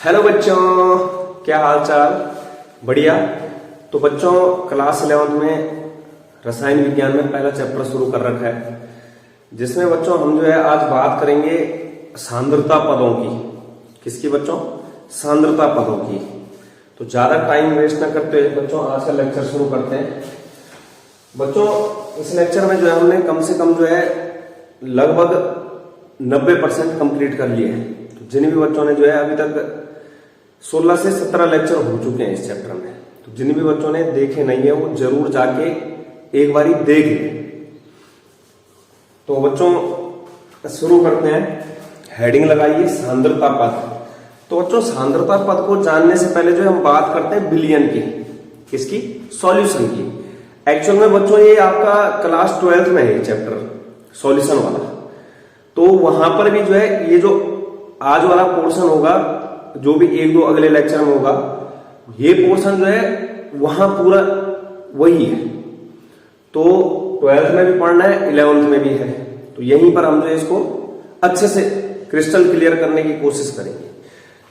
Hello बच्चों, क्या हाल चाल? बढ़िया। तो बच्चों, क्लास 11 में रसायन विज्ञान में पहला चैप्टर शुरू कर रखा है, जिसमें बच्चों हम जो है आज बात करेंगे सांद्रता पदों की। किसकी बच्चों? सांद्रता पदों की। तो ज्यादा टाइम वेस्ट ना करते हुए बच्चों आज का लेक्चर शुरू करते हैं। बच्चों, इस लेक्चर में जो है हमने कम से कम जो है लगभग 90% कंप्लीट कर लिए हैं। तो जिन भी बच्चों ने जो है अभी तक 16 से 17 लेक्चर हो चुके हैं इस चैप्टर में, तो जिन भी बच्चों ने देखे नहीं है वो जरूर जाके एक बारी देख लें। तो बच्चों शुरू करते हैं। हेडिंग लगाइए सांद्रता पद। तो बच्चों, सांद्रता पद को जानने से पहले जो है हम बात करते हैं विलयन की। किसकी? सॉल्यूशन की। एक्चुअल में बच्चों ये आपका क्लास 12th में है चैप्टर सॉल्यूशन वाला। तो वहां पर भी जो है ये जो आज वाला पोर्शन होगा, जो भी एक दो अगले लेक्चर में होगा, ये पोर्शन जो है वहां पूरा वही है। तो 12th में भी पढ़ना है, 11th में भी है। तो यहीं पर हम जो है इसको अच्छे से क्रिस्टल क्लियर करने की कोशिश करेंगे।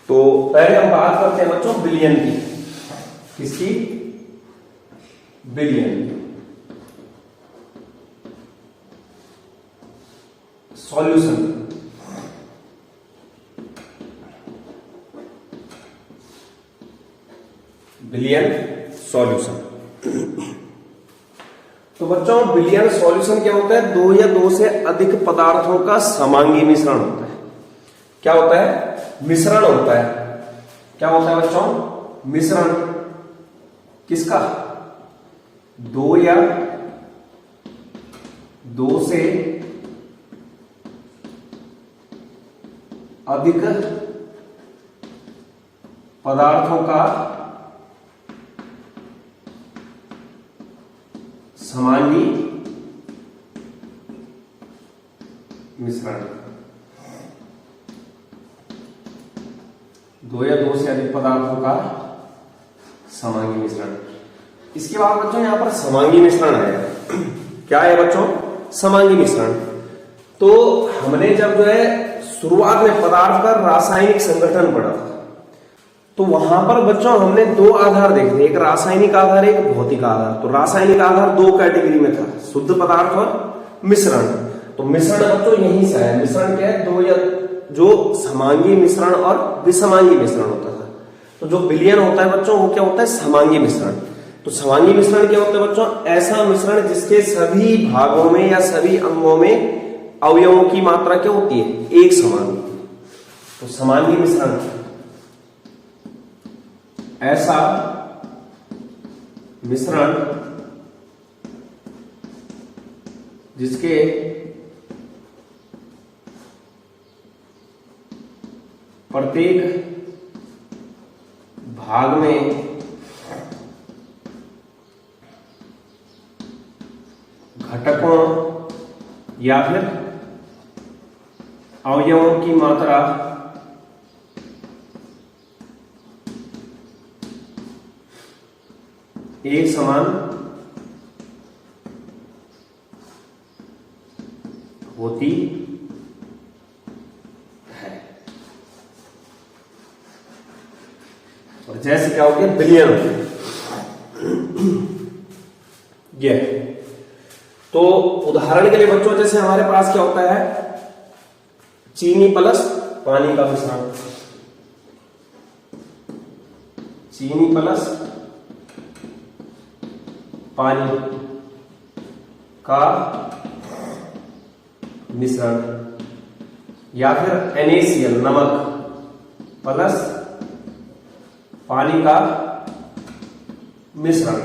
तो पहले हम बात करते हैं बच्चों विलयन की। किसकी? विलयन। सॉल्यूशन। विलयन सॉल्यूशन। तो बच्चों, विलयन सॉल्यूशन क्या होता है? दो या दो से अधिक पदार्थों का समांगी मिश्रण होता है। क्या होता है? मिश्रण होता है। क्या होता है बच्चों? मिश्रण। किसका? दो या दो से अधिक पदार्थों का समांगी मिश्रण। दो या दो से अधिक पदार्थों का समांगी मिश्रण। इसके बाद बच्चों यहां पर समांगी मिश्रण है। क्या है बच्चों? समांगी मिश्रण। तो हमने जब जो है शुरुआत में पदार्थ का रासायनिक संगठन पढ़ा था, तो वहां पर बच्चों हमने दो आधार देखे थे, एक रासायनिक आधार, एक भौतिक आधार। तो रासायनिक आधार दो कैटेगरी में था, शुद्ध पदार्थ और मिश्रण। तो मिश्रण बच्चों यहीं से है। मिश्रण क्या है? दो या जो समांगी मिश्रण और विसमांगी मिश्रण होता था। तो जो विलयन होता है बच्चों वो क्या होता है? समांगी मिश्रण। तो समांगी मिश्रण क्या होता है बच्चों? ऐसा मिश्रण जिसके सभी भागों में या सभी अंगों में अवयवों की मात्रा क्या होती है? एक समान होती है। तो समांगी मिश्रण ऐसा मिश्रण जिसके प्रत्येक भाग में घटकों या फिर अवयवों की मात्रा एक समान होती है। और जैसे क्या हो गया? विलयन हो गया। ये तो उदाहरण के लिए बच्चों, जैसे हमारे पास क्या होता है? चीनी प्लस पानी का मिश्रण। चीनी प्लस पानी का मिश्रण, या फिर NaCl नमक प्लस पानी का मिश्रण।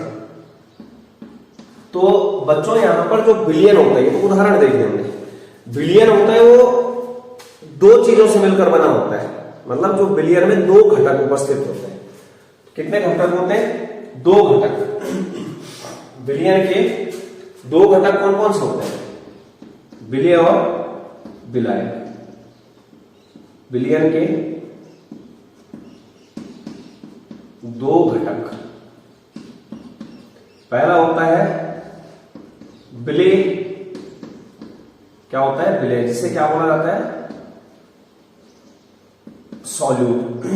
तो बच्चों यहां पर जो विलयन होता है, ये तो उदाहरण देख लेंगे। विलयन होता है वो दो चीजों से मिलकर बना होता है। मतलब जो विलयन में दो घटक उपस्थित होते हैं। कितने घटक होते हैं? दो घटक। विलयन के दो घटक कौन कौन से होते हैं? विलय और विलायक। विलयन के दो घटक। पहला होता है विलय। क्या होता है? विलय, जिससे क्या बोला जाता है? सॉल्यूट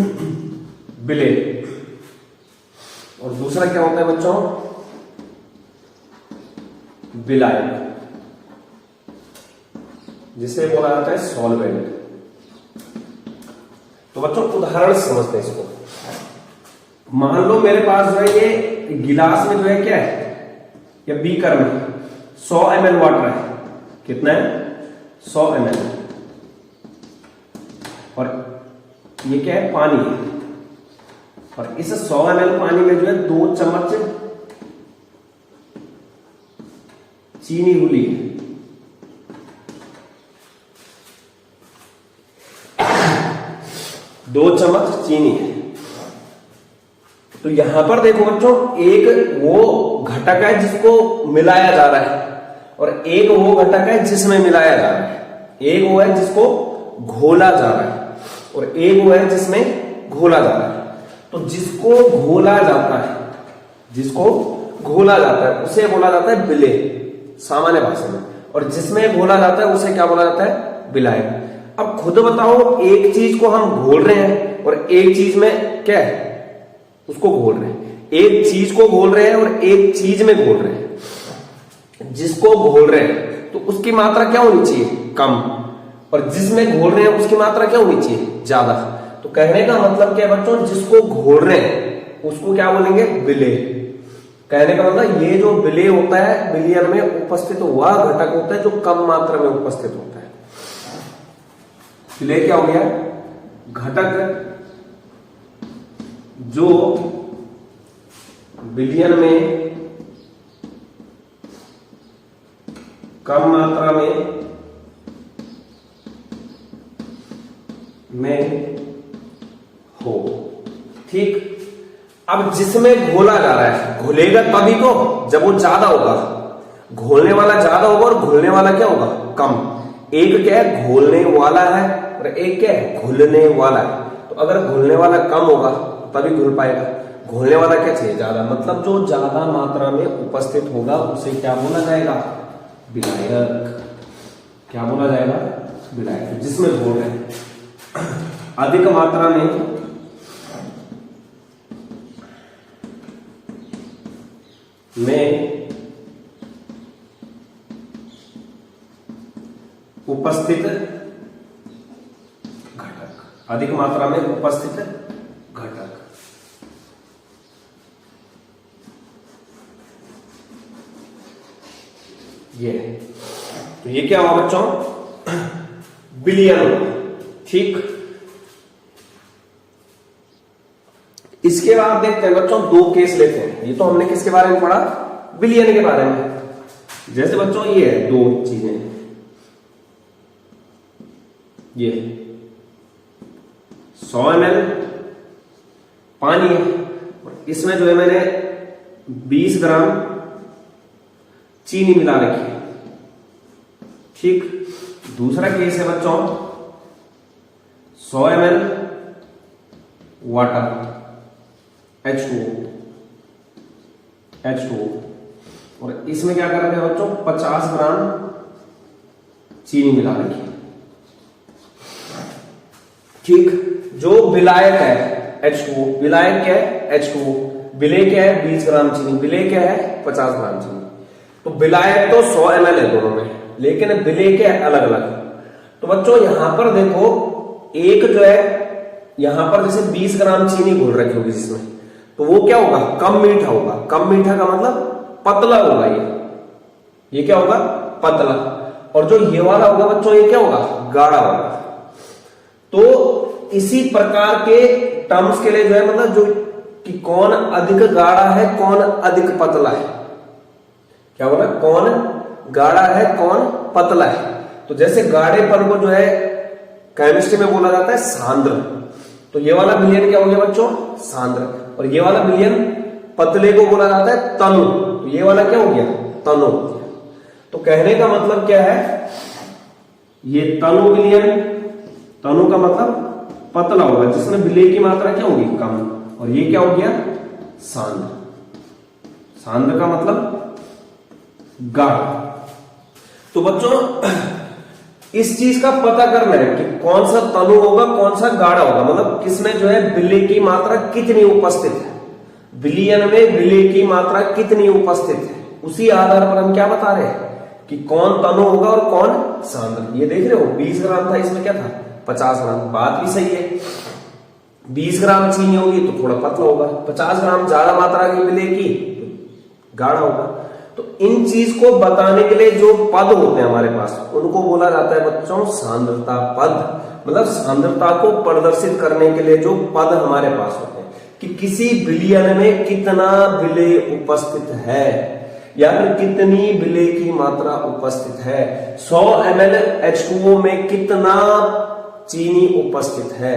विलेय। और दूसरा क्या होता है बच्चों, विलायक, जिसे बोला जाता है सॉल्वेंट। तो बच्चों उदाहरण समझते हैं इसको। मान लो मेरे पास जो है ये गिलास में जो है क्या है, या बीकर में 100 ml वाटर है। कितना है? 100 ml। और ये क्या है? पानी है। और इस 100 ml पानी में जो है 2 चम्मच चीनी घुली है। 2 चम्मच चीनी है। तो यहां पर देखो बच्चों, एक वो घटक है जिसको मिलाया जा रहा है, और एक वो घटक है जिसमें मिलाया जा रहा है। एक वो है जिसको घोला जा रहा है, और एक वो है जिसमें घोला जा रहा है। तो जिसको घोला जाता है, जिसको घोला जाता है उसे बोला जाता है विलेय सामान्य भाषा में, और जिसमें घोला जाता है उसे क्या बोला जाता है? विलायक। अब खुद बताओ, एक चीज को हम घोल रहे हैं और एक चीज में क्या है, उसको घोल रहे हैं। एक चीज को घोल रहे हैं और एक चीज में घोल रहे हैं। जिसको घोल रहे हैं तो उसकी मात्रा क्या होनी चाहिए? कम। और जिसमें घोल रहे हैं उसकी मात्रा क्या होनी चाहिए? ज्यादा। तो कहने का मतलब क्या है बच्चों, जिसको घोल रहे हैं उसको क्या बोलेंगे? विलेय। कहने का मतलब ये जो विलेय होता है, विलयन में उपस्थित वह घटक होता है जो कम मात्रा में उपस्थित होता है। विलेय क्या हो गया? घटक जो विलयन में कम मात्रा में हो। ठीक। अब जिसमें घोला जा रहा है, घुलेगा तभी तो जब वो ज्यादा होगा। घोलने वाला ज्यादा होगा और घुलने वाला क्या होगा? कम। एक क्या है? घोलने वाला है, और एक क्या है? घुलने वाला है। तो अगर घुलने वाला कम होगा तभी घुल पाएगा, घोलने वाला क्या चाहिए? ज्यादा। मतलब जो ज्यादा मात्रा में उपस्थित होगा उसे क्या बोला जाएगा? विलायक। क्या बोला जाएगा? विलायक। जिसमें घोल रहे हैं अधिक मात्रा में उपस्थित घटक, अधिक मात्रा में उपस्थित घटक। ये तो ये क्या हुआ बच्चों? विलयन। ठीक। इसके बाद देखते हैं बच्चों, 2 केस लेते हैं। ये तो हमने किसके बारे में पढ़ा? विलयन के बारे में। जैसे बच्चों ये है 2 चीजें, ये 100 ml पानी है, और इसमें जो है मैंने 20 ग्राम चीनी मिला रखी है। ठीक। दूसरा केस है बच्चों 100 ml वाटर, H2O, और इसमें क्या कर रखे हैं बच्चों? 50 ग्राम चीनी मिला रखी है। ठीक। जो विलायक है H2O, विलायक क्या है? H2O। विलेय क्या है? 20 ग्राम चीनी। विलेय क्या है? 50 ग्राम चीनी। तो विलायक तो 100 ml है दोनों में, लेकिन विलेय क्या है? अलग अलग। तो बच्चों यहां पर देखो, एक जो है यहां पर जैसे 20 ग्राम चीनी घोल रखी होगी जिसमें, तो वो क्या होगा? कम मीठा होगा। कम मीठा का मतलब पतला होगा। ये क्या होगा? पतला। और जो ये वाला होगा बच्चों, ये क्या होगा? गाढ़ा होगा। तो इसी प्रकार के टर्म्स के लिए जो है मतलब जो कि कौन अधिक गाढ़ा है, कौन अधिक पतला है, क्या बोला? कौन गाढ़ा है, कौन पतला है। तो जैसे गाढ़ेपन को जो है केमिस्ट्री में बोला जाता है सांद्र। तो ये वाला विलयन क्या हो गया बच्चों? सांद्र। और ये वाला विलयन पतले को बोला जाता है तनु। तो ये वाला क्या हो गया? तनु। तो कहने का मतलब क्या है? ये तनु विलयन, तनु का मतलब पतला होगा, जिसमें विलेय की मात्रा क्या होगी? कम। और ये क्या हो गया? सांद्र। सांद्र का मतलब गाढ़ा। तो बच्चों इस चीज का पता करना है कि कौन सा तनु होगा, कौन सा गाढ़ा होगा, मतलब किसमें जो है विलेय की मात्रा कितनी उपस्थित है, विलयन में विलेय की मात्रा कितनी उपस्थित है। उसी आधार पर हम क्या बता रहे हैं कि कौन तनु होगा और कौन सांद्र। ये देख रहे हो 20 ग्राम था, इसमें क्या था 50 ग्राम। बात भी सही है, 20 ग्राम चीनी होगी तो थोड़ा पतला होगा, 50 ग्राम ज्यादा मात्रा की विलेय की तो गाढ़ा होगा। तो इन चीज को बताने के लिए जो पद होते हैं हमारे पास, उनको बोला जाता है बच्चों सांद्रता पद। मतलब सांद्रता को प्रदर्शित करने के लिए जो पद हमारे पास होते हैं कि किसी विलयन में कितना विलेय उपस्थित है या फिर कितनी विलेय की मात्रा उपस्थित है। 100 ml H2O में कितना चीनी उपस्थित है,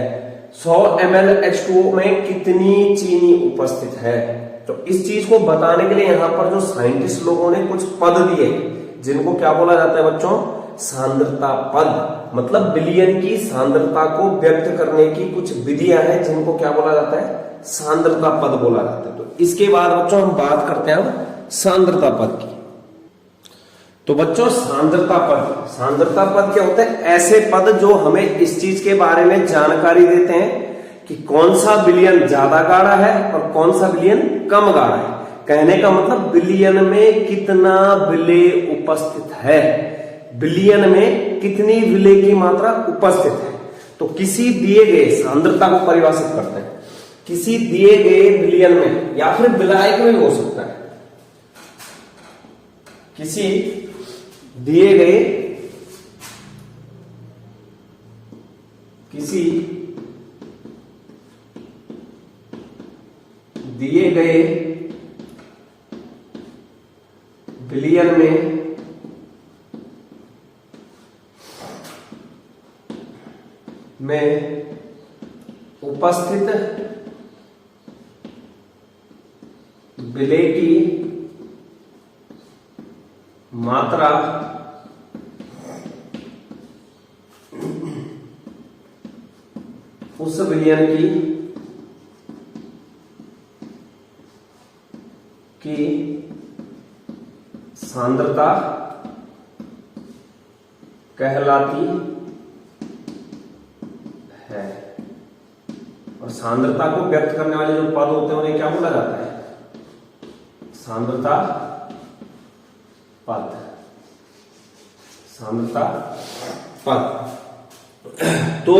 100 ml H2O में कितनी चीनी उपस्थित है। तो इस चीज को बताने के लिए यहां पर जो साइंटिस्ट लोगों ने कुछ पद दिए, जिनको क्या बोला जाता है बच्चों सांद्रता पद। मतलब विलयन की सांद्रता को व्यक्त करने की कुछ विधियां हैं, जिनको क्या बोला जाता है सांद्रता पद बोला जाता है। तो इसके बाद बच्चों हम बात करते हैं सांद्रता पद की। तो बच्चों सांद्रता पद क्या होता है? ऐसे पद जो हमें इस चीज के बारे में जानकारी देते हैं कि कौन सा विलयन ज्यादा गाढ़ा है और कौन सा विलयन कम गाढ़ा है। कहने का मतलब विलयन में कितना विलेय उपस्थित है, विलयन में कितनी विलेय की मात्रा उपस्थित है। तो किसी दिए गए सांद्रता को परिभाषित करते हैं, किसी दिए गए विलयन में या फिर विलायक में हो सकता है, किसी दिए गए विलयन में उपस्थित विलेय की मात्रा उस विलयन की सांद्रता कहलाती है। और सांद्रता को व्यक्त करने वाले जो पद होते हैं उन्हें क्या बोला जाता है? सांद्रता पद। सांद्रता पद। तो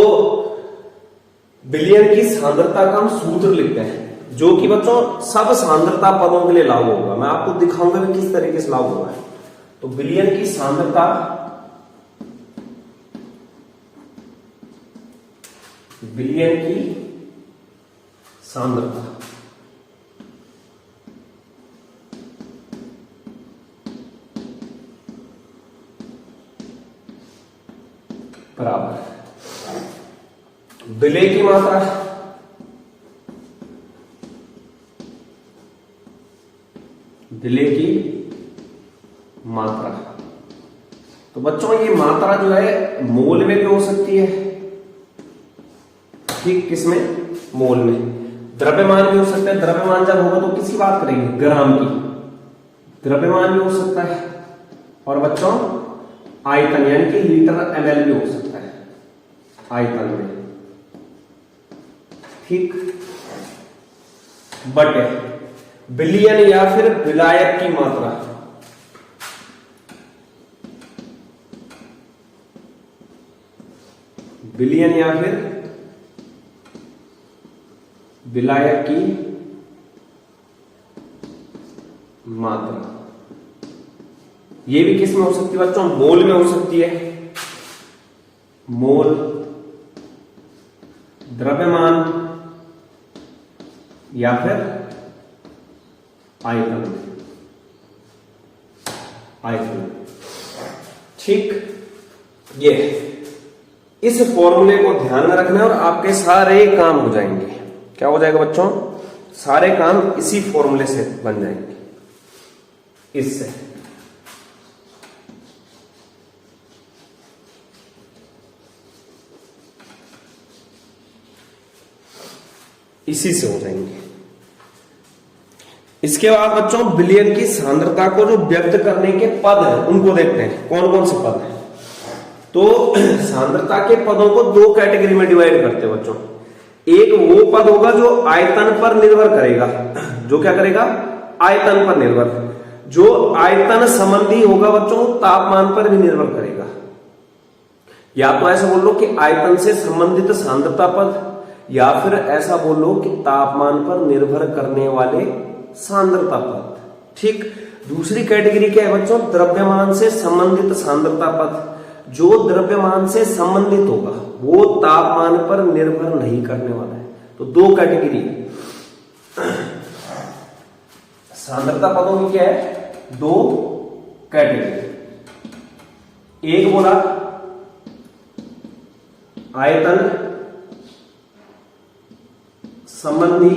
विलयन की सांद्रता का हम सूत्र लिखते हैं, जो कि बच्चों सब सांद्रता पदों के लिए लागू होगा। मैं आपको दिखाऊंगा भी किस तरीके से लागू होगा। तो विलयन की सांद्रता बराबर विलेय की मात्रा तो बच्चों ये मात्रा जो है मोल में भी हो सकती है, ठीक, किसमें? मोल में। द्रव्यमान भी हो सकता है, द्रव्यमान जब होगा तो किसकी बात करेंगे? ग्राम की। द्रव्यमान भी हो सकता है और बच्चों आयतन यानी कि लीटर ml भी हो सकता है आयतन में, ठीक। बटे विलयन या फिर विलायक की मात्रा विलयन या फिर विलायक की मात्रा ये भी किस में हो सकती है बच्चों? मोल में हो सकती है। मोल, द्रव्यमान या फिर आयतन, ठीक। ये इस फॉर्मूले को ध्यान में रखना है और आपके सारे काम हो जाएंगे। क्या हो जाएगा बच्चों? सारे काम इसी फॉर्मूले से बन जाएंगे, इससे। इसी से हो जाएंगे। इसके बाद बच्चों विलयन की सांद्रता को जो व्यक्त करने के पद हैं उनको देखते हैं, कौन कौन से पद हैं। तो सांद्रता के पदों को दो कैटेगरी में डिवाइड करते हैं बच्चों। एक वो पद होगा जो आयतन पर निर्भर करेगा, जो क्या करेगा, आयतन पर निर्भर। जो आयतन संबंधी होगा बच्चों तापमान पर भी निर्भर करेगा। या तो ऐसा बोल लो कि आयतन से संबंधित सांद्रता पद, या फिर ऐसा बोल लो कि तापमान पर निर्भर करने वाले सांद्रता पद। ठीक। दूसरी कैटेगरी क्या है बच्चों, द्रव्यमान से संबंधित सांद्रता पद। जो द्रव्यमान से संबंधित होगा वो तापमान पर निर्भर नहीं करने वाला है। तो दो कैटेगरी सांद्रता पदों की क्या है, दो कैटेगरी। एक बोला आयतन संबंधी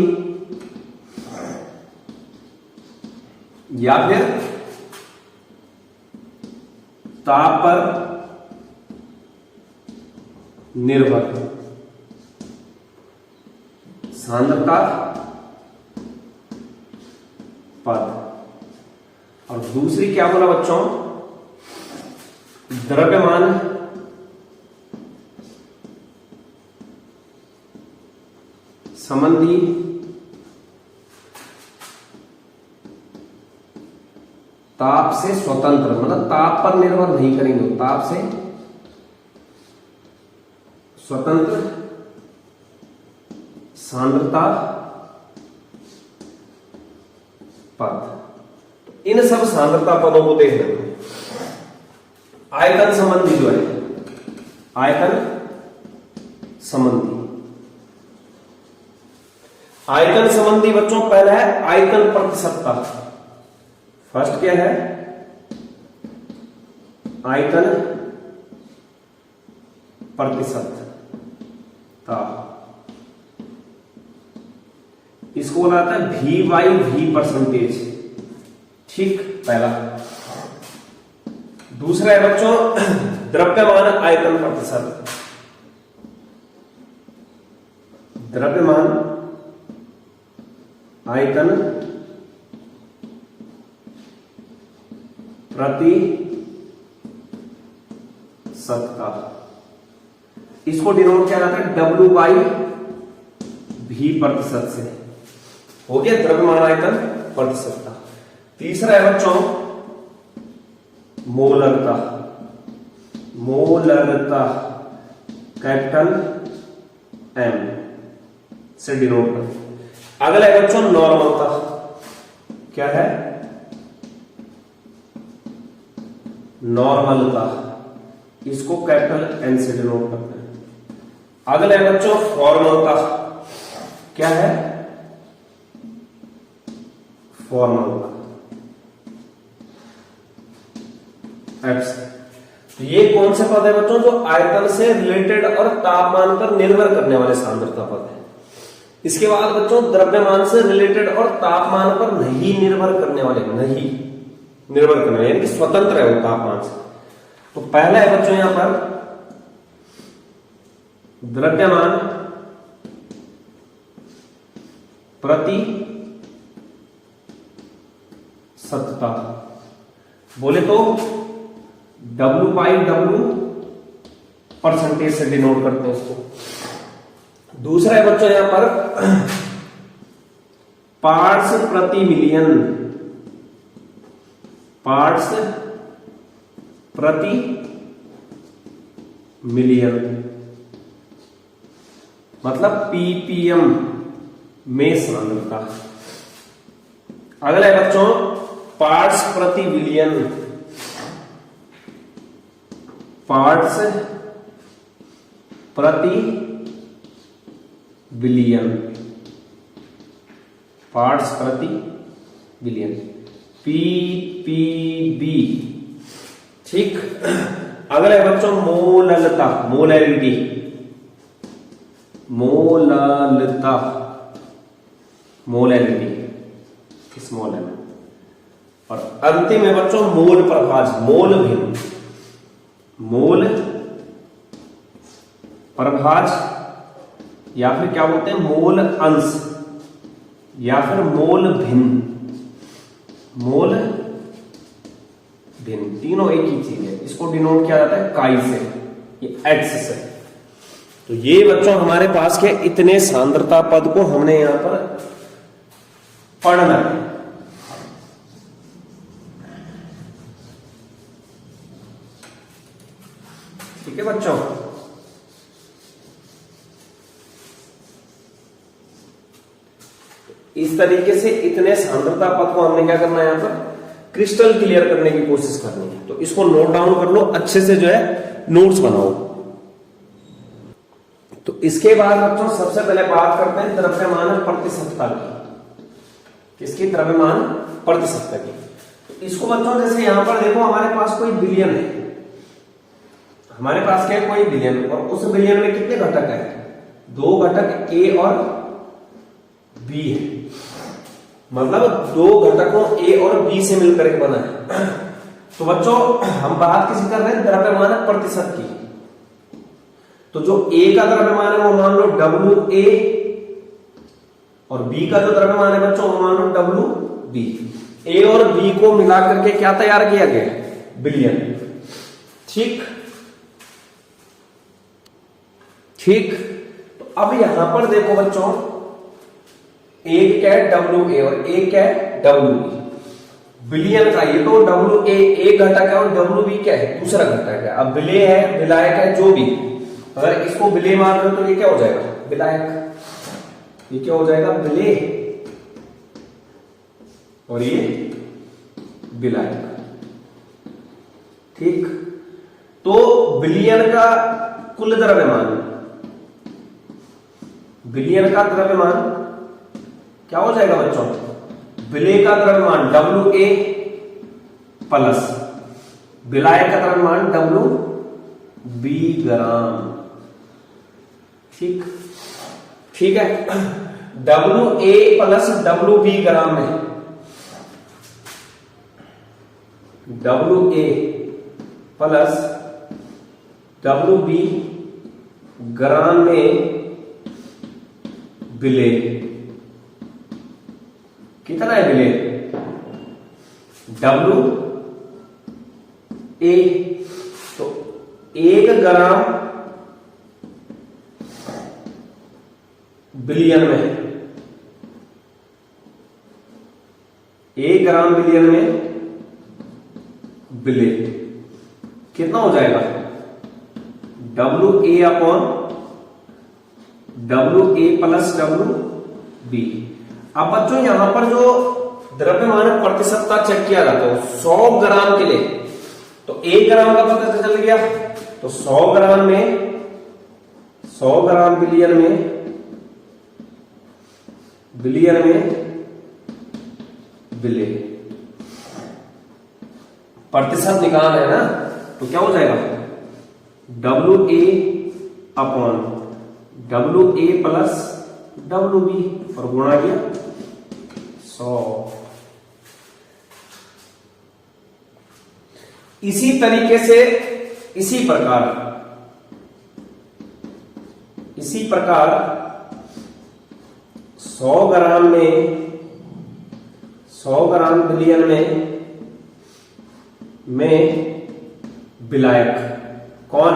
या फिर ताप पर निर्भर सांद्रता पद। और दूसरी क्या बोला बच्चों, द्रव्यमान संबंधी ताप से स्वतंत्र, मतलब ताप पर निर्भर नहीं करेंगे, ताप से स्वतंत्र सांद्रता पद। इन सब सांद्रता पदों को देख लेंगे। आयतन संबंधी जो है, आयतन संबंधी, आयतन संबंधी बच्चों पहला है आयतन प्रतिशतता। फर्स्ट क्या है, आयतन प्रतिशतता। इसको बोला जाता है V/V परसेंटेज। ठीक, पहला। दूसरा है बच्चों द्रव्यमान आयतन प्रतिशत। द्रव्यमान आयतन प्रतिशतता। इसको डिनोट किया जाता है W/V प्रतिशत से। हो गया द्रव्यमान आयतन प्रतिशतता। तीसरा है बच्चों मोलरता। मोलरता कैपिटल M से डिनोट करते। अगला है बच्चों नॉर्मलता। क्या है, नॉर्मलता। इसको कैपिटल N से डिनोट करते हैं। अगला है बच्चों फॉर्मलता। क्या है, फॉर्मलता F से। तो ये कौन से पद है बच्चों, जो आयतन से रिलेटेड और तापमान पर निर्भर करने वाले सांद्रता पद है। इसके बाद बच्चों द्रव्यमान से रिलेटेड और तापमान पर नहीं निर्भर करने वाले, नहीं निर्भर करने वाले यानी कि स्वतंत्र है वो तापमान से। तो पहला है बच्चों यहां पर द्रव्यमान प्रतिशतता। बोले तो W/W परसेंटेज से डिनोट करते हैं उसको। दूसरा है बच्चों यहां पर पार्ट्स प्रति मिलियन। पार्ट्स प्रति मिलियन मतलब ppm में सांद्रता। अगला है बच्चों पार्ट्स प्रति बिलियन। पार्ट्स प्रति बिलियन। पार्ट्स प्रति बिलियन ppb। ठीक। अगला है बच्चों मोललता। मोलैलिटी। मोललता मोलैलिटी स्मॉल एम। और अंतिम है बच्चों मोल प्रभाज। मोल भिन्न। मोल प्रभाज या फिर क्या बोलते हैं मोल अंश या फिर मोल भिन्न। मोल भिन्न तीनों एक ही चीज है। इसको डिनोट किया जाता है काई से। ये एक्स है। तो ये बच्चों हमारे पास के इतने सांद्रता पद को हमने यहां पर पढ़ना है। ठीक है बच्चों, इस तरीके से इतने सांद्रता पद को हमने क्या करना है, यहां पर क्रिस्टल क्लियर करने की कोशिश करनी है। तो इसको नोट डाउन कर लो अच्छे से, जो है नोट्स बनाओ। तो इसके बाद बच्चों सबसे पहले बात करते हैं द्रव्यमान प्रतिशतता की। किसकी? द्रव्यमान प्रतिशतता की। तो इसको बच्चों जैसे यहां पर देखो हमारे पास कोई बिलियन है, हमारे पास क्या है? कोई बिलियन, और उस बिलियन में कितने घटक है? 2 घटक ए और बी है, मतलब 2 घटकों ए और बी से मिलकर एक बना है। तो बच्चों हम बात किसी कर रहे हैं? द्रव्यमान प्रतिशत की। तो जो ए का द्रव्यमान है वो मान लो डब्ल्यू ए, और बी का जो द्रव्यमान है बच्चों वो मान लो डब्ल्यू बी। ए और बी को मिला करके क्या तैयार किया गया? बिलियन। ठीक ठीक। तो अब यहां पर देखो बच्चों, एक क्या है? डब्ल्यू ए, और एक क्या है? W B. बिलियन का ये तो डब्ल्यू ए एक घटक है और डब्ल्यू बी क्या है? दूसरा घटक है। अब विलेय है, विलायक है, जो भी, अगर इसको विलेय मान लो तो ये क्या हो जाएगा? विलायक। ये क्या हो जाएगा? विलेय, और ये विलायक। ठीक। तो बिलियन का कुल द्रव्यमान, बिलियन का द्रव्यमान क्या हो जाएगा बच्चों? विलेय का द्रव्यमान डब्ल्यू ए प्लस विलायक का द्रव्यमान डब्ल्यू बी ग्राम। ठीक ठीक है। W A plus W B gram में, W A plus W B gram में विलेय। कितना है विलेय? डब्ल्यू ए, तो 1 ग्राम बिलियन में, 1 ग्राम बिलियन में विलेय कितना हो जाएगा? W A upon W A plus W B. अब बच्चों यहां पर जो द्रव्यमान प्रतिशतता चेक किया जाता है 100 ग्राम के लिए, तो 1 ग्राम का पता चल गया। तो 100 ग्राम में, 100 ग्राम बिलियन में, बिलियन में विलेय प्रतिशत निकालना है ना, तो क्या हो जाएगा? W A upon W A plus W B, और गुणा किया 100। इसी तरीके से, इसी प्रकार 100 ग्राम में, 100 ग्राम बिलियन में विलायक कौन?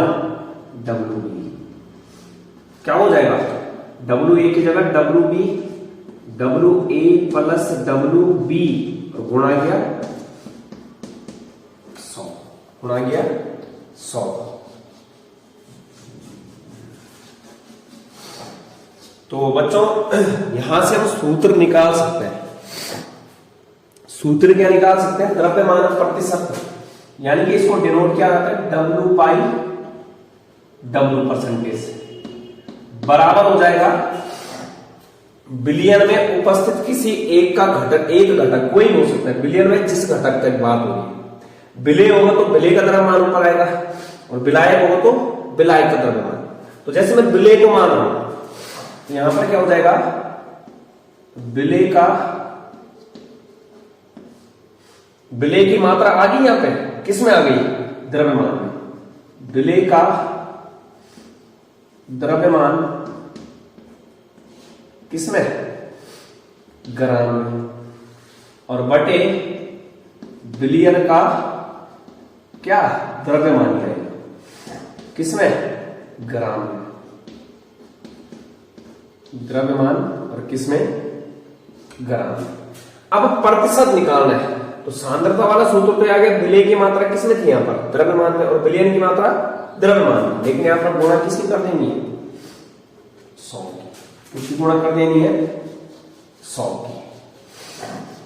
W B. क्या हो जाएगा? डब्ल्यू ए की जगह W B, W A plus W B, और गुणा किया 100, गुणा किया 100। तो बच्चों यहां से हम सूत्र निकाल सकते हैं। सूत्र क्या निकाल सकते हैं? द्रव्यमान प्रतिशत, यानी कि इसको डिनोट किया जाता है डब्ल्यू बाई डब्ल्यू परसेंटेज, बराबर हो जाएगा बिलियन में उपस्थित किसी एक का घटक, एक घटक कोई भी हो सकता है, बिलियन में जिस घटक तक बात होगी। विलेय होगा तो विलेय का द्रव्यमान ऊपर आएगा, और विलायक होगा तो विलायक का द्रव्यमान। तो जैसे मैं विलेय को मान रहा हूं, तो यहां पर क्या हो जाएगा? विलेय का, विलेय की मात्रा आ गई यहां पे, किस में आ गई? द्रव्यमान में। विलेय का द्रव्यमान किसमें? ग्राम में, और बटे बिलियन का क्या? द्रव्यमान रहेगा। किसमें? ग्राम में। द्रव्यमान और किसमें? ग्राम में। अब प्रतिशत निकालना है तो सांद्रता वाला सूत्र तो आ गया, विलेय की मात्रा किसमें थी? यहां पर द्रव्यमान में, और विलयन की मात्रा द्रव्यमान में। लेकिन यहां पर गुणा किसकी कर देनी है? 100 की। किसकी गुणा कर देनी है? 100 की।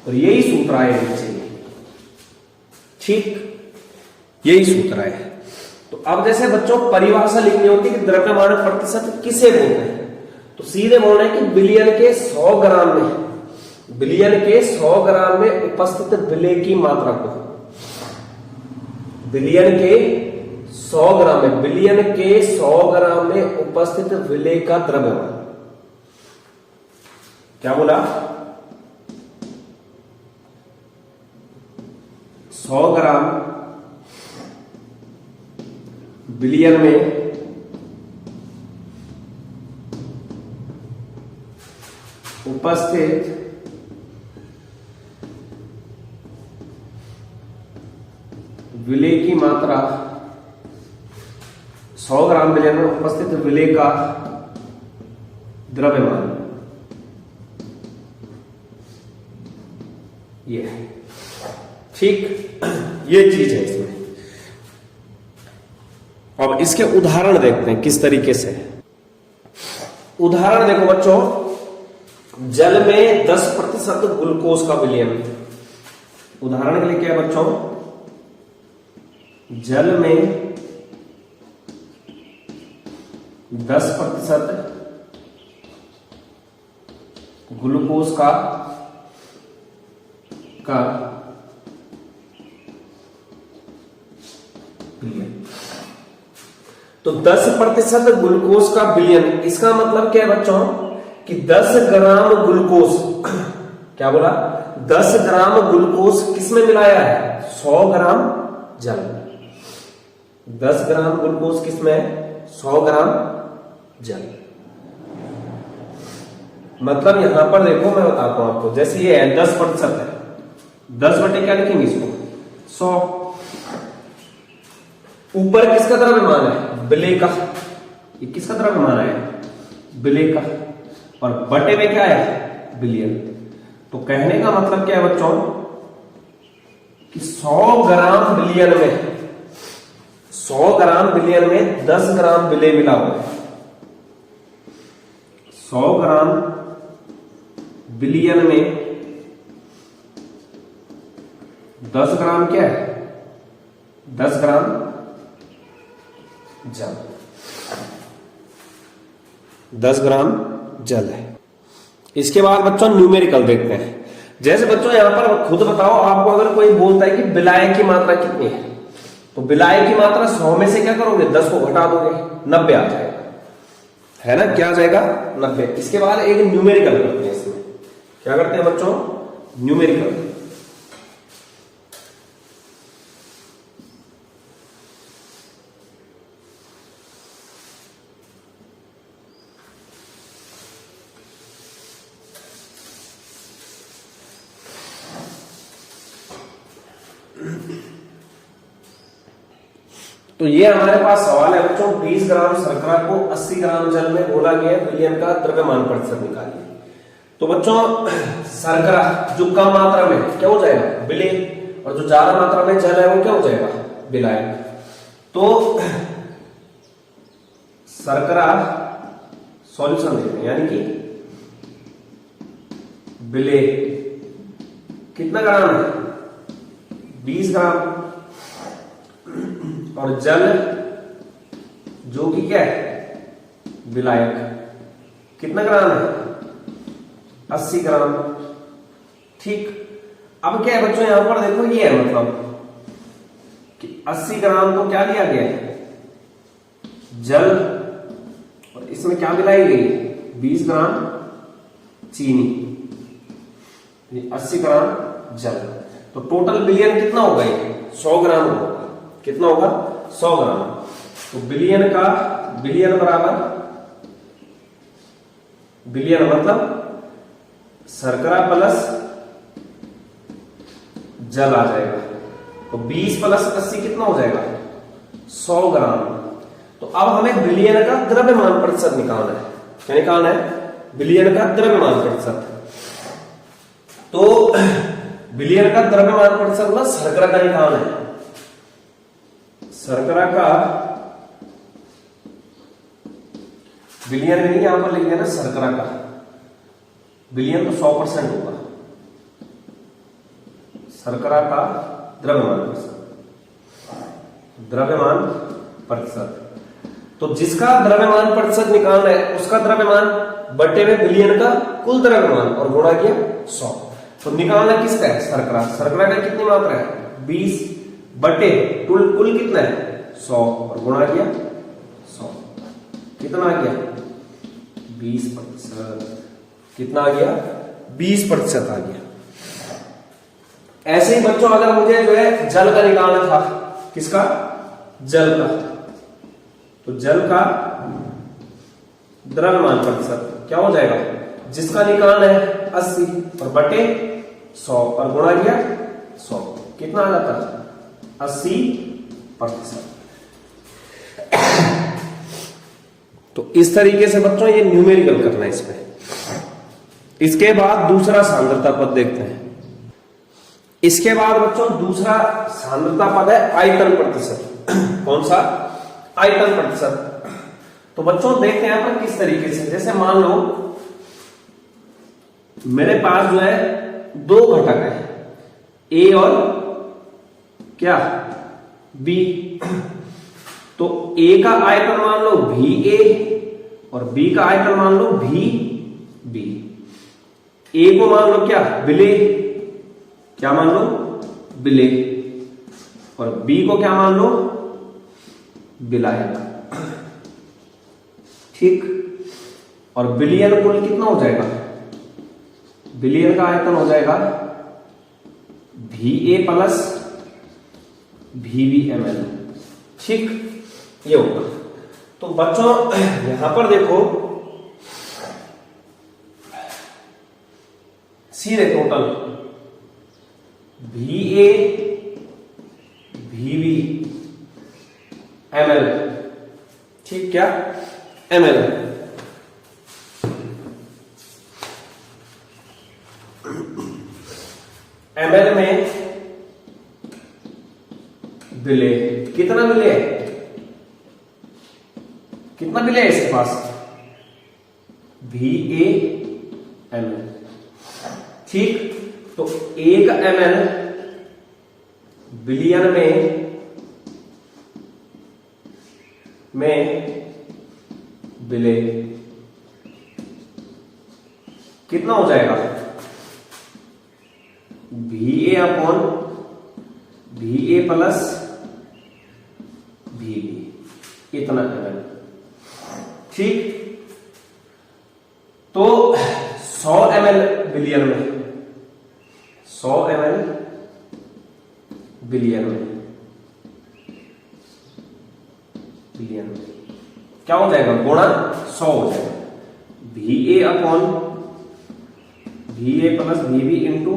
और यही सूत्र आए नीचे, ठीक, यही सूत्र है। तो अब जैसे बच्चों परिभाषा लिखनी होती है कि द्रव्यमान प्रतिशत किसे बोलते हैं, तो सीधे बोलना है कि विलयन के 100 ग्राम में, विलयन के 100 ग्राम में उपस्थित विलेय की मात्रा को, विलयन के 100 ग्राम में, विलयन के 100 ग्राम में उपस्थित विलेय का द्रव्यमान। क्या बोला? 100 ग्राम विलयन में उपस्थित विलेय की मात्रा, 100 ग्राम विलयन में उपस्थित विलेय का द्रव्यमान, ये है, ठीक, ये चीज है इसमें। अब इसके उदाहरण देखते हैं किस तरीके से। उदाहरण देखो बच्चों, जल में 10% ग्लूकोज का विलयन। उदाहरण के लिए क्या है बच्चों? जल में 10% ग्लूकोज का विलयन। तो 10% ग्लूकोज का विलयन, इसका मतलब क्या है बच्चों कि 10 ग्राम ग्लूकोज, क्या बोला? 10 ग्राम ग्लूकोज किसमें मिलाया है? 100 ग्राम जल। 10 ग्राम ग्लूकोज किसमें? 100 ग्राम जल। मतलब यहां पर देखो, मैं बताता हूं आपको, जैसे ये है 10% है, 10 बटे क्या लिखेंगे इसको? 100। ऊपर किसका द्रव्यमान है? विलेय का। ये किसका द्रव्यमान है? विलेय का। और बटे में क्या है? विलयन। तो कहने का मतलब क्या है बच्चों कि 100 ग्राम विलयन में, 100 ग्राम विलयन में 10 ग्राम विलेय मिला हुआ है। 100 ग्राम विलयन में 10 ग्राम क्या है? 10 ग्राम जल। 10 ग्राम जल है। इसके बाद बच्चों न्यूमेरिकल देखते हैं। जैसे बच्चों यहां पर खुद बताओ, आपको अगर कोई बोलता है कि विलायक की मात्रा कितनी है, तो विलायक की मात्रा 100 में से क्या करोगे? 10 को घटा दोगे, 90 आ जाएगा, है ना? क्या आ जाएगा? 90। इसके बाद एक न्यूमेरिकल करते हैं। इसमें क्या करते हैं बच्चों? न्यूमेरिकल। तो ये हमारे पास सवाल है बच्चों, 20 ग्राम शर्करा को 80 ग्राम जल में घोला गया, विलयन का द्रव्यमान प्रतिशत निकालिए। तो बच्चों शर्करा जो कम मात्रा में क्या हो जाएगा? विलेय, और जो ज्यादा मात्रा में जल है वो क्या हो जाएगा? विलायक। तो शर्करा सॉल्यूशन देते हैं, यानी कि विलेय कितना ग्राम है? 20 ग्राम। और जल जो कि क्या है? विलायक कितना ग्राम है? 80 ग्राम। ठीक। अब क्या है बच्चों, यहां पर देखो ये है मतलब कि 80 ग्राम को क्या लिया गया है? जल, और इसमें क्या मिलाई गई? 20 ग्राम चीनी। 80 ग्राम जल। तो टोटल विलयन कितना होगा? ये 100 ग्राम होगा। कितना होगा? 100 ग्राम। तो विलयन का, विलयन बराबर, विलयन मतलब शर्करा प्लस जल आ जाएगा। तो 20 प्लस 80 कितना हो जाएगा? 100 ग्राम। तो अब हमें बिलियन का द्रव्यमान प्रतिशत निकालना है। क्या निकालना है? बिलियन का द्रव्यमान प्रतिशत। तो बिलियन का द्रव्यमान प्रतिशत मतलब शर्करा का निकालना है। शर्करा का बिलियन में नहीं, यहां पर लिख देना शर्करा का। बिलियन तो 100% होगा। शर्करा का द्रव्यमान प्रतिशत, द्रव्यमान प्रतिशत। तो जिसका द्रव्यमान प्रतिशत निकालना है उसका द्रव्यमान बटे में बिलियन का कुल द्रव्यमान और गुणा किया 100। तो निकालना किसका है? शर्करा। शर्करा का कितनी मात्रा है? 20 बटे कुल कितना है? 100 और गुणा किया 100। कितना आ गया? 20%। कितना आ गया? 20% आ गया। ऐसे ही बच्चों अगर मुझे जो है जल का निकालना था, किसका? जल का, तो जल का द्रव्यमान प्रतिशत क्या हो जाएगा? जिसका निकालना है 80 और बटे 100 और गुणा किया 100। कितना आ जाता? 80%। तो इस तरीके से बच्चों ये न्यूमेरिकल करना है इसमें। इसके बाद दूसरा सांद्रता पद देखते हैं। इसके बाद बच्चों दूसरा सांद्रता पद है आयतन प्रतिशत। कौन सा? आयतन प्रतिशत। तो बच्चों देखते हैं यहां पर किस तरीके से। जैसे मान लो मेरे पास जो है दो घटक है, ए और क्या? बी। तो ए का आयतन मान लो भी ए और बी का आयतन मान लो भी बी। ए को मान लो क्या? बिले। क्या मान लो? बिले। और बी को क्या मान लो? विलायक। ठीक। और बिलियन कुल कितना हो जाएगा? बिलियन का आयतन हो जाएगा भी ए प्लस भी बी एम एल। ठीक, ये होगा। तो बच्चों यहां पर देखो सीधे टोटल भी ए भी बी एम एल। ठीक, क्या? M L. एम एल में विले। कितना विले है? कितना विले है इसके पास? भी ए एम एल। ठीक। तो 1 ml बिलियन में विले कितना हो जाएगा? भी ए अपॉन भी ए प्लस भी बी, इतना ml। ठीक। तो 100 ml बिलियन में, 100 ml बिलियन में क्या हो जाएगा? गुणा 100 हो जाएगा। भी ए अपॉन भी ए प्लस भी बी इंटू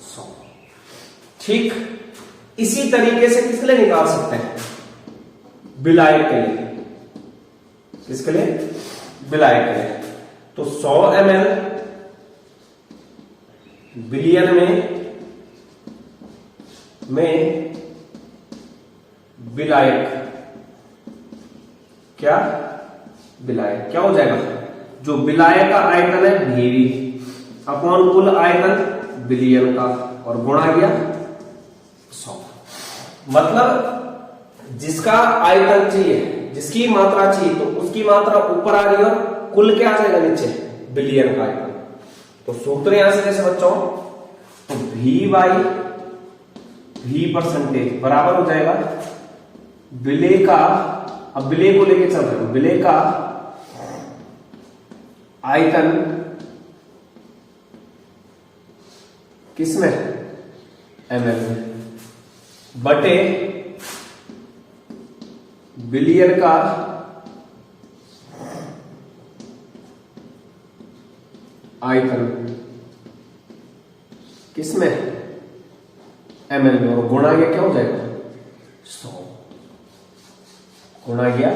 100। ठीक। इसी तरीके से किसके लिए निकाल सकते हैं? विलायक के लिए। किसके लिए? विलायक के लिए। तो 100 ml बिलियन में विलायक, क्या? विलायक क्या हो जाएगा? जो विलायक का आयतन है भीवी अपॉन कुल आयतन बिलियन का और गुणा किया 100। मतलब जिसका आयतन चाहिए, जिसकी मात्रा चाहिए, तो उसकी मात्रा ऊपर आ रही है और कुल क्या आ जाएगा नीचे? बिलियन का आयतन। तो सूत्र यहां से कैसे बच्चों? तो भी बाई भी परसेंटेज बराबर हो जाएगा विले का, अब विले को लेके चल रहे हो, विले का आयतन किसमें? ml में बटे बिलियन का आयतन किसमें? ml में और गुणा ये क्या हो जाएगा? 100। गुणा गया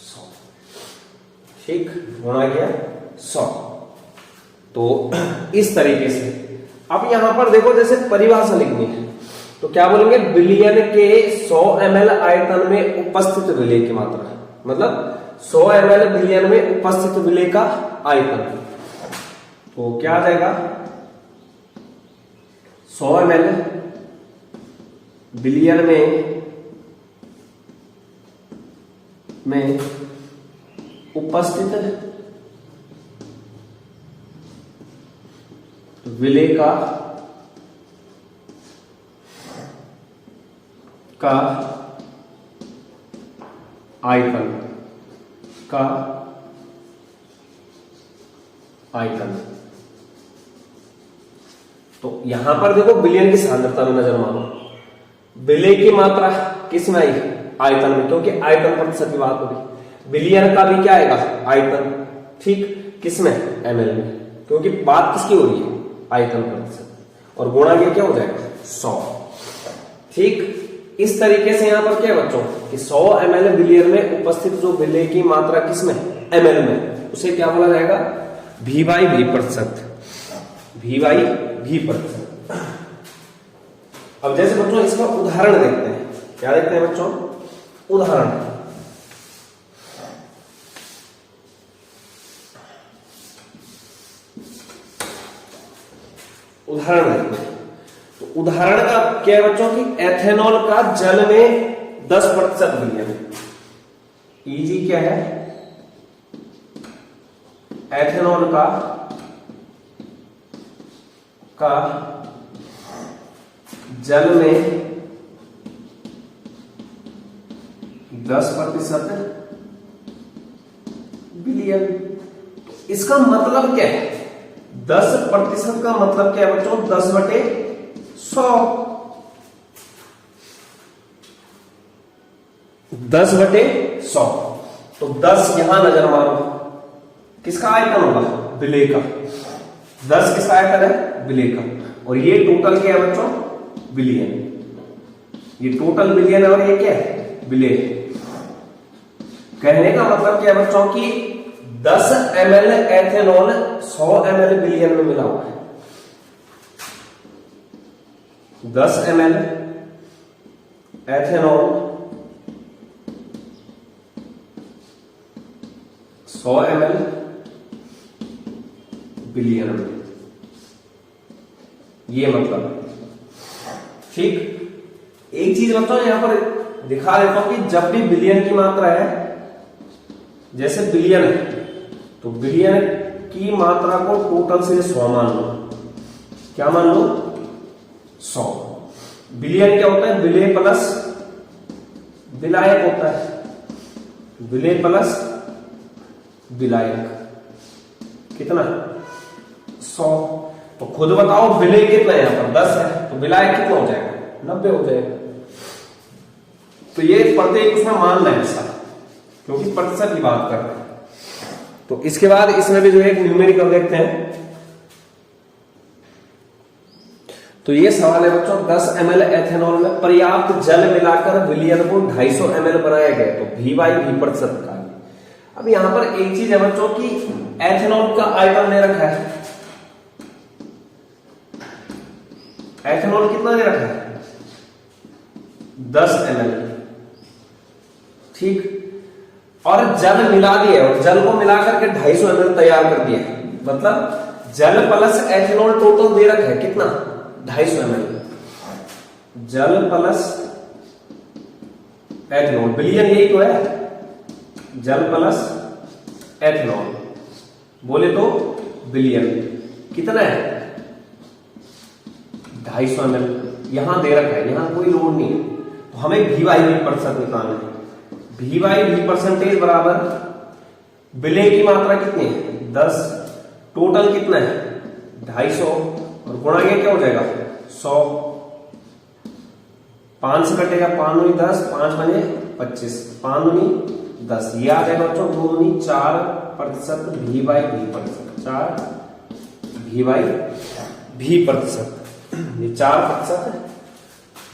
100, ठीक, गुणा गया 100। तो इस तरीके से अब यहां पर देखो, जैसे परिभाषा लिखनी है तो क्या बोलेंगे, विलयन के 100 ml आयतन में उपस्थित विलय की मात्रा, मतलब 100 ml विलयन में उपस्थित विलय का आयतन। तो क्या आ जाएगा, 100 ml विलयन में उपस्थित विलय का आयतन। तो यहां पर देखो विलयन की सांद्रता में नजर मारो, विलय की मात्रा किस में आई, आयतन में, क्योंकि आयतन प्रतिशत की बात होगी। विलयन का भी क्या आएगा, आयतन, ठीक, किस में, ml में, क्योंकि बात किसकी हो रही है, आयतन प्रतिशत, और गुणा के क्या हो जाएगा 100, ठीक। इस तरीके से यहां पर क्या है बच्चों कि 100 ml विलयन में उपस्थित जो विलय की मात्रा किसमें, ml में, उसे क्या बोला जाएगा, V/V प्रतिशत, V/V प्रतिशत। अब जैसे बच्चों इसका उदाहरण देखते हैं, क्या देखते हैं बच्चों, उदाहरण। उदाहरण देखते हैं, तो उदाहरण का क्या है बच्चों की, एथेनॉल का जल में 10% विलयन। इजी क्या है, एथेनॉल का जल में 10% विलयन। इसका मतलब क्या है, 10% का मतलब क्या है बच्चों, 10/100, 10/100। तो 10 यहां नजर मारो, किसका आयतन होगा, विलय का, 10 किसका आयतन है, विलय का, और ये टोटल क्या है बच्चों, विलयन, ये टोटल विलयन है, और ये क्या है, विलय। कहने का मतलब क्या है बच्चों की 10 ml एथेनॉल 100 ml विलयन में मिला हुआ है, 10 ml एथेनॉल 100 ml विलयन में, ये मतलब, ठीक। एक चीज बच्चों यहां पर दिखा देता हूं कि जब भी विलयन की मात्रा है, जैसे विलयन है, तो विलयन की मात्रा को टोटल से 100 मान लो, क्या मान लो, 100। विलयन क्या होता है, विलय प्लस विलायक होता है, विलय प्लस विलायक, कितना, 100। तो खुद बताओ विलय कितना है, यहां पर 10 है, तो विलायक कितना हो जाएगा, 90 हो जाएगा। तो ये प्रत्येक उसमें मान लें ऐसा, क्योंकि प्रतिशत की बात कर रहे हैं। तो इसके बाद इसमें भी जो है एक न्यूमेरिकल देखते हैं। तो ये सवाल है बच्चों, 10 ml एथेनॉल में पर्याप्त जल मिलाकर विलयन को 250 ml बनाया गया, तो V/V प्रतिशत का। अब यहां पर एक चीज है बच्चों की, एथेनॉल का आयतन दे रखा है, एथेनॉल कितना दे रखा है, 10 ml, ठीक, और जल मिला दिया, और जल को मिलाकर के 250 ml तैयार कर दिया, मतलब जल प्लस एथेनॉल टोटल दे रखा है कितना, 250 ml, जल प्लस एथेनॉल, विलयन यही तो है, जल प्लस एथेनॉल, बोले तो विलयन कितना है, 250 ml यहां दे रखा है, यहां कोई लोड नहीं है। तो हमें V/V प्रतिशत निकालना है, V/V परसेंटेज बराबर विलय की मात्रा कितनी है, 10, टोटल कितना है 250, और गुणा के क्या हो जाएगा 100, 5 से कटेगा 5 दूनी 10, 5 बने 25, 5 दूनी 10, ये आ जाएगा बच्चों 2 दूनी 4% V/V प्रतिशत, 4 V/V प्रतिशत, ये 4%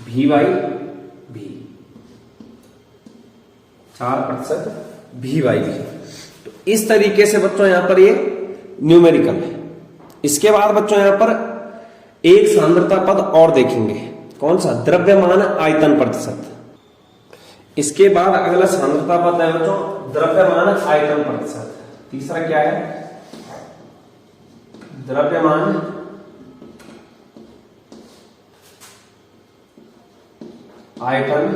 V/V, 4% VYV। तो इस तरीके से बच्चों यहां पर ये न्यूमेरिकल है। इसके बाद बच्चों यहां पर एक सांद्रता पद और देखेंगे, कौन सा? द्रव्यमान आयतन प्रतिशत। इसके बाद अगला सांद्रता पद है बच्चों द्रव्यमान आयतन प्रतिशत। तीसरा क्या है? द्रव्यमान आयतन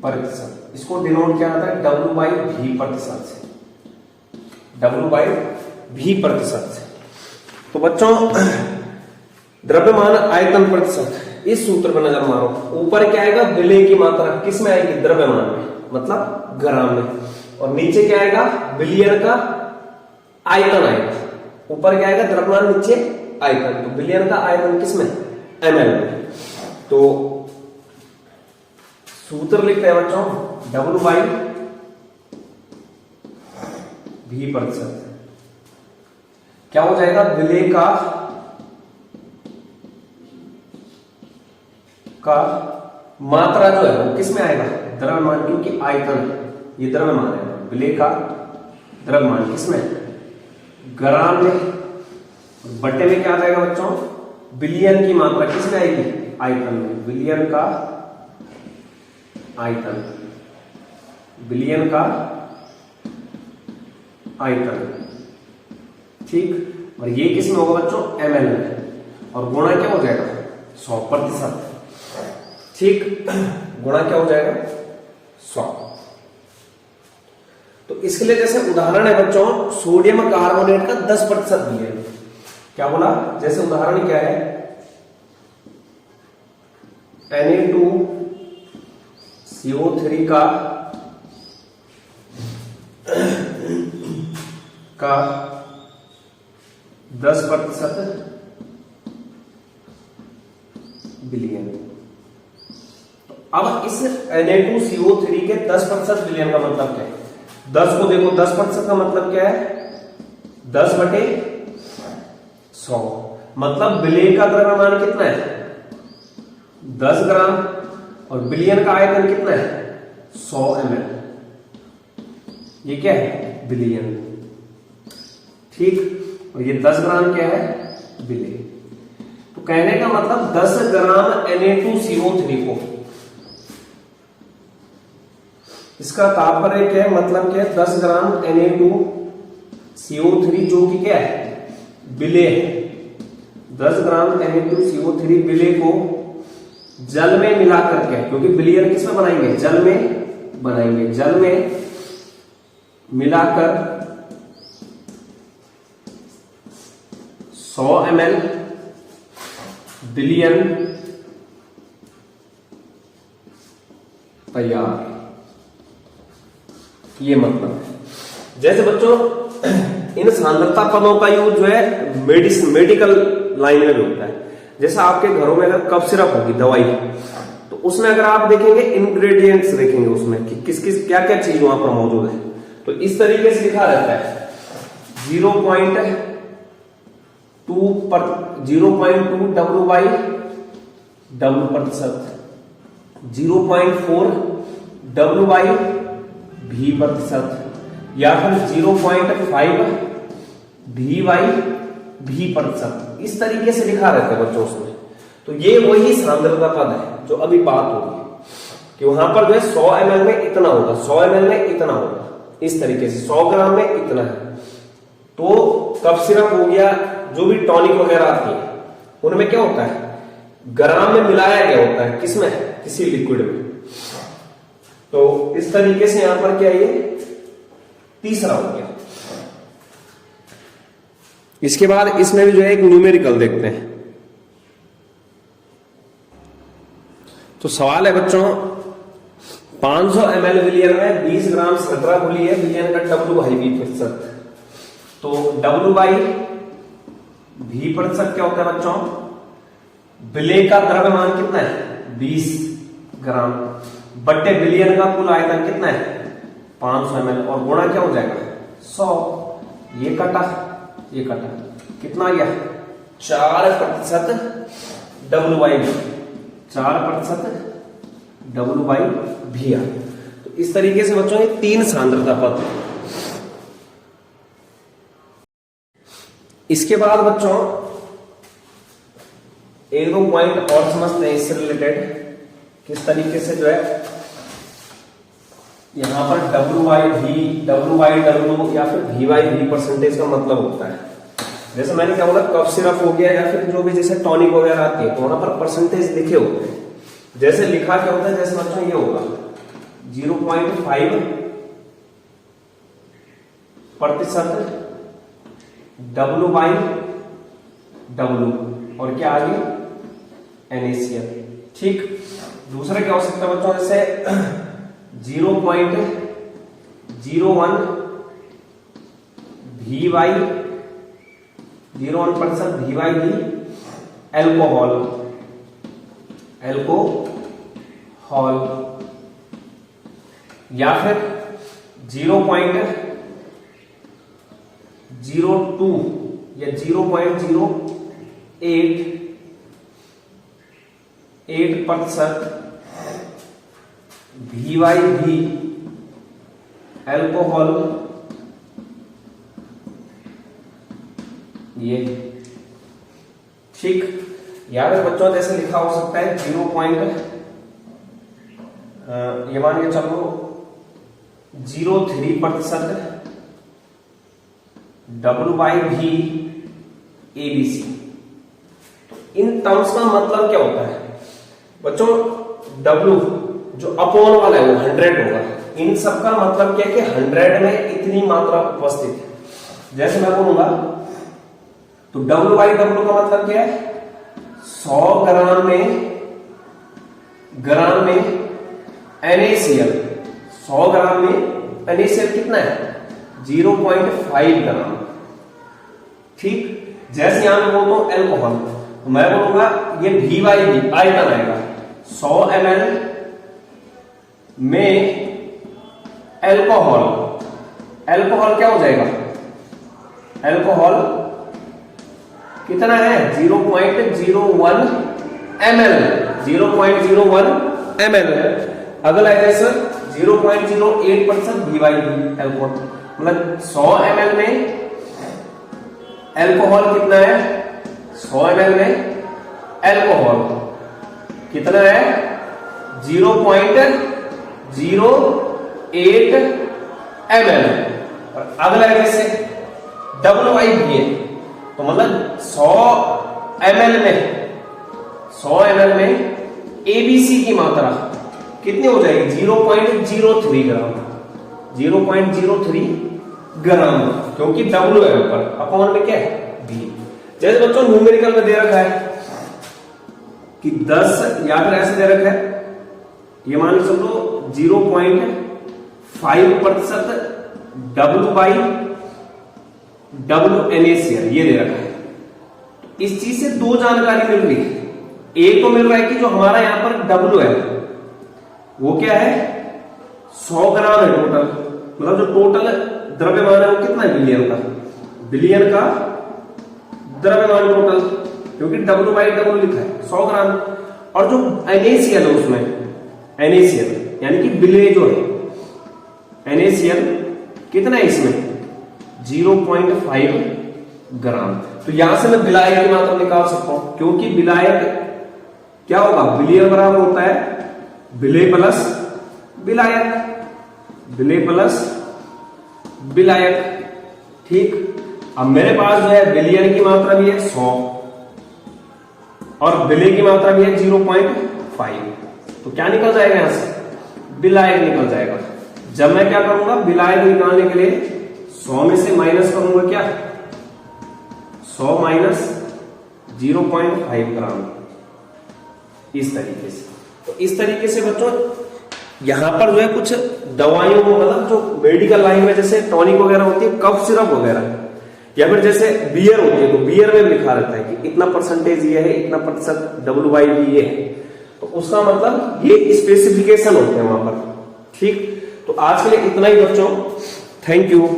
प्रतिशत। इसको डिनोट क्या आता है? W/V प्रतिशत से, W/V प्रतिशत से। तो बच्चों द्रव्यमान आयतन प्रतिशत, इस सूत्र पर नजर मारो। ऊपर क्या आएगा? विलेय की मात्रा किस में आएगी? द्रव्यमान में, मतलब ग्राम में। और नीचे क्या आएगा? बिलियन का आयतन आएगा। ऊपर क्या आएगा? द्रव्यमान, नीचे आयतन। तो बिलियन का आयतन किस में? ml में। तो सूत्र लिखते हैं बच्चों W/V प्रतिशत। क्या हो जाएगा? विलेय का मात्रा जो है वो किस में आएगा? द्रव्यमान, क्योंकि आयतन है, ये द्रव्यमान है। विलेय का द्रव्यमान किस में? ग्राम में। बट्टे में क्या आ जाएगा बच्चों? बिलियन की मात्रा किस में आएगी? आयतन में। बिलियन का आयतन, बिलियन का आयतन, ठीक। और ये किस में होगा बच्चों? ml में। और गुणा क्या हो जाएगा? 100%, ठीक। गुणा क्या हो जाएगा? 100। तो इसके लिए जैसे उदाहरण है बच्चों सोडियम कार्बोनेट का 10% बिलियन। क्या बोला? जैसे उदाहरण क्या है? Na2CO3 का 10% बिलियन। तो अब इस Na2CO3 के 10% बिलियन का मतलब क्या है? 10 को देखो, 10% का मतलब क्या है? 10/100। मतलब बिलियन का द्रव्यमान कितना है? 10 ग्राम। और बिलियन का आयतन कितना है? 100 ml। ये क्या है? बिलियन, ठीक। और ये 10 ग्राम क्या है? बिलियन। तो कहने का मतलब 10 ग्राम Na2CO3 को, इसका तात्पर्य क्या है? मतलब क्या है? 10 ग्राम Na2CO3 जो कि क्या है? विलेय है। 10 ग्राम Na2CO3 विलेय को जल में मिलाकर के, क्योंकि बिलियन किस में बनाएंगे? जल में बनाएंगे। जल में मिलाकर 100 ml बिलियन तैयार। ये मतलब है। जैसे बच्चों इन सांद्रता पदों का यूज जो है मेडिकल लाइन में भी होता है। जैसे आपके घरों में अगर कफ सिरप होगी, दवाई, तो उसमें अगर आप देखेंगे इंग्रेडिएंट्स देखेंगे उसमें कि किस किस क्या क्या चीज वहां पर मौजूद है, तो इस तरीके से लिखा रहता है 0.2 W/W प्रतिशत, 0.4 W/V प्रतिशत, या फिर 0.5 V/V प्रतिशत। इस तरीके से लिखा रहता है बच्चों उसमें। तो ये वही सांद्रता पद है जो अभी बात हो रही है कि वहां पर जो है 100 ml में इतना होगा, 100 ml में इतना होगा, इस तरीके से 100 ग्राम में इतना है। तो कफ सिरप हो गया, जो भी टॉनिक वगैरह आती है उनमें क्या होता है? ग्राम में मिलाया गया होता है, किसमें? किसी लिक्विड में। तो इस तरीके से यहां पर क्या ये तीसरा हो गया। इसके बाद इसमें भी जो है एक न्यूमेरिकल देखते हैं। तो सवाल है बच्चों 500 ml विलियन में 20 ग्राम शर्करा घुली है, विलियन का W/V प्रतिशत। तो W/V प्रतिशत क्या होता है बच्चों? विलेय का द्रव्यमान कितना है? 20 ग्राम बट्टे बिलियन का कुल आयतन कितना है? 500 ml। और गुणा क्या हो जाएगा? 100। ये कटा, ये कटा, कितना आ गया? 4% W/V, 4% W by we are. तो इस तरीके से बच्चों ये 3 सांद्रता पद। इसके बाद बच्चों एक दो पॉइंट और समझते हैं इससे रिलेटेड, किस तरीके से जो है यहां पर डब्ल्यू बाई डब्ल्यू या फिर वी बाई वी परसेंटेज का मतलब होता है। जैसे मैंने क्या बोला, कफ सिरप हो गया या फिर जो भी जैसे टॉनिक वगैरह आती है तो वहां पर परसेंटेज लिखे होते हैं। जैसे लिखा क्या होता है, जैसे बच्चों ये होगा 0.5% डब्ल्यू बाई डब्ल्यू और क्या आगे NaCl। ठीक, दूसरा क्या हो सकता है बच्चों, जैसे 0.01 V by 0.1% V by V alcohol या फिर 0.02 या 0.08% वी बाई वी एल्कोहल, ये ठीक। या फिर बच्चों जैसे लिखा हो सकता है 0. ये मान के चलो 0.03% डब्ल्यू बाई वी ABC। तो इन टर्म्स का मतलब क्या होता है बच्चों, W जो अपॉन वाला है वो 100 होगा। इन सब का मतलब क्या है कि 100 में इतनी मात्रा उपस्थित है। जैसे मैं बोलूंगा तो W बाई W का मतलब क्या है, 100 ग्राम में NaCl, 100 ग्राम में NaCl कितना है 0.5 ग्राम। ठीक, जैसे यहां मैं बोलता हूं एल्कोहल तो मैं बोलूंगा ये वी बाई वी आयतन आएगा 100 ml में एल्कोहल क्या हो जाएगा, एल्कोहल कितना है 0.01 ml। अगला है जैसे 0.08% वी बाई वी एल्कोहल, मतलब 100 ml में एल्कोहल कितना है, 100 ml में एल्कोहल कितना है 0.08 ml। और अगला है जैसे डब्ल्यू बाई वी है तो मतलब 100 ml में ABC की मात्रा कितनी हो जाएगी 0.03 ग्राम, 0.03 ग्राम, क्योंकि W है ऊपर, अपॉन में क्या है V। जैसे बच्चों न्यूमेरिकल में दे रखा है कि 10 या फिर ऐसे दे रखा है, ये मान लो चलो 0.5% W बाई W NaCl ये दे रखा है। इस चीज से दो जानकारी मिल रही है, एक तो मिल रहा है कि जो हमारा यहां पर W है वो क्या है 100 ग्राम है टोटल, मतलब जो टोटल द्रव्यमान है वो कितना है बिलियन का द्रव्यमान टोटल, क्योंकि W बाई W लिखा है 100 ग्राम। और जो NaCl है उसमें NaCl यानी कि विलेय जो है NaCl कितना है इसमें 0.5 ग्राम। तो यहां से मैं विलायक की मात्रा निकाल सकता हूं, क्योंकि विलायक क्या होगा विलेय बराबर होता है विलेय प्लस विलायक। ठीक, अब मेरे पास जो है विलियन की मात्रा भी है 100 और विलेय की मात्रा भी है 0.5, तो क्या निकल जाएगा यहां से विलायक निकल जाएगा। जब मैं क्या करूंगा विलायक निकालने के लिए 100 में से माइनस करूंगा क्या 100 माइनस 0.5 ग्राम, इस तरीके से। तो इस तरीके से बच्चों यहां पर जो है कुछ दवाइयों को, मतलब जो मेडिकल लाइन में जैसे टॉनिक वगैरह होती है, कफ सिरप वगैरह, या फिर जैसे बियर होती है तो बियर में लिखा रहता है कि इतना परसेंटेज ये है, इतना प्रतिशत डब्ल्यू बाई वी ये है, तो उसका मतलब ये स्पेसिफिकेशन होते हैं वहां पर। ठीक, तो आज के लिए इतना ही बच्चों, थैंक यू।